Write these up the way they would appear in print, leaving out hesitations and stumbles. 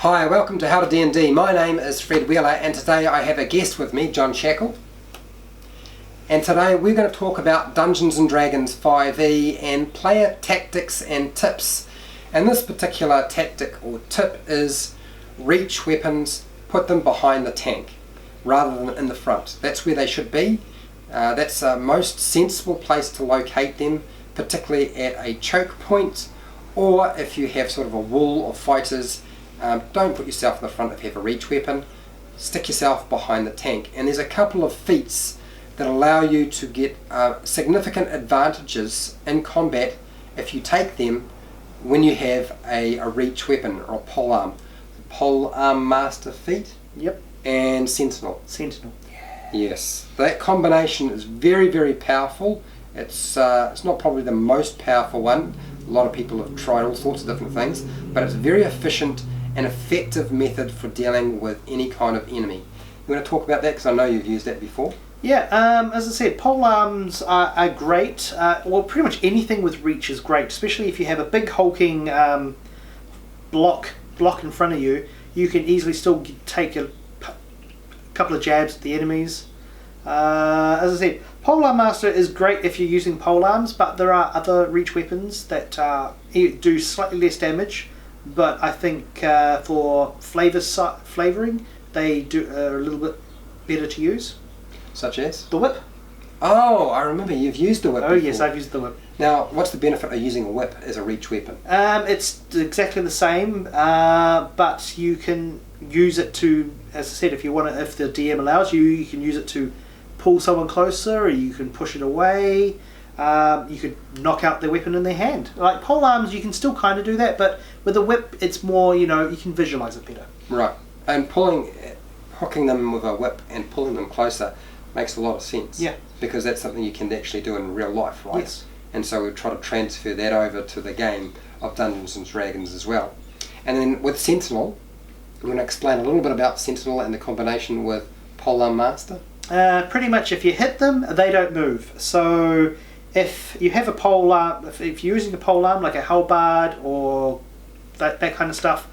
Hi, welcome to How to D&D. My name is Fred Wheeler and today I have a guest with me, John Shackle. And today we're going to talk about Dungeons & Dragons 5e and player tactics and tips. And this particular tactic or tip is reach weapons, put them behind the tank rather than in the front. That's where they should be. That's a most sensible place to locate them, particularly at a choke point, or if you have sort of a wall of fighters. Don't put yourself in the front if you have a reach weapon. Stick yourself behind the tank. And there's a couple of feats that allow you to get significant advantages in combat if you take them when you have a reach weapon or a polearm. Polearm Master feat. Yep. And Sentinel. Sentinel. Yes. That combination is very, very powerful. It's not probably the most powerful one. A lot of people have tried all sorts of different things, but it's very efficient and effective method for dealing with any kind of enemy. You want to talk about that because I know you've used that before? Yeah, as I said, polearms are great. Well, pretty much anything with reach is great, especially if you have a big hulking block in front of you. You can easily still take a couple of jabs at the enemies. As I said, Polearm Master is great if you're using polearms, but there are other reach weapons that do slightly less damage. But I think for flavouring, they are a little bit better to use. Such as? The whip. Oh, I remember you've used the whip before. Yes, I've used the whip. Now, what's the benefit of using a whip as a reach weapon? It's exactly the same, but you can use it to, as I said, if you want to, if the DM allows you, you can use it to pull someone closer, or you can push it away. You could knock out their weapon in their hand. Like polearms, you can still kind of do that, but with a whip, it's more, you can visualize it better. Right, and hooking them with a whip and pulling them closer makes a lot of sense. Yeah. Because that's something you can actually do in real life, right? Yes. And so we try to transfer that over to the game of Dungeons & Dragons as well. And then with Sentinel, you want to explain a little bit about Sentinel and the combination with Polearm Master? Pretty much, if you hit them, they don't move. So if you have a polearm, if you're using a polearm like a halberd or that kind of stuff,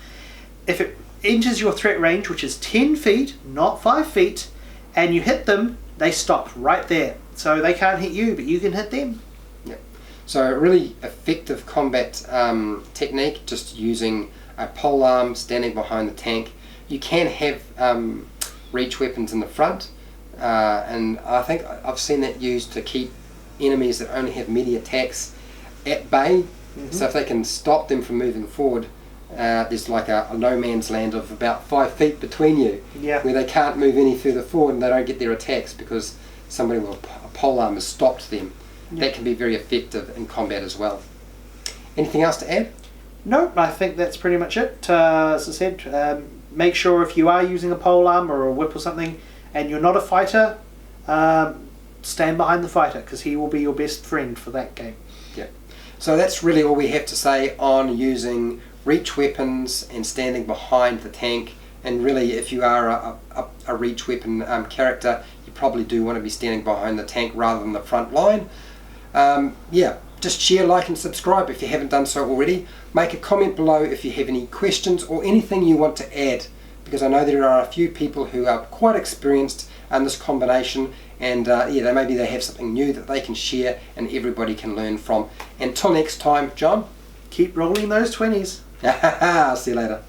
if it enters your threat range, which is 10 feet, not 5 feet, and you hit them, they stop right there. So they can't hit you, but you can hit them. Yeah. So a really effective combat technique, just using a polearm standing behind the tank. You can have reach weapons in the front, and I think I've seen that used to keep enemies that only have melee attacks at bay. Mm-hmm. So if they can stop them from moving forward, there's like a no man's land of about 5 feet between you, yeah, where they can't move any further forward and they don't get their attacks because somebody with a polearm has stopped them. Yeah. That can be very effective in combat as well. Anything else to add? No, I think that's pretty much it. As I said, make sure if you are using a polearm or a whip or something and you're not a fighter, stand behind the fighter because he will be your best friend for that game. Yeah. So that's really all we have to say on using reach weapons and standing behind the tank. And really, if you are a reach weapon character, you probably do want to be standing behind the tank rather than the front line. Yeah, just share, like and subscribe if you haven't done so already. Make a comment below if you have any questions or anything you want to add, because I know there are a few people who are quite experienced in this combination, and yeah, maybe they have something new that they can share and everybody can learn from. Until next time, John, keep rolling those 20s. See you later.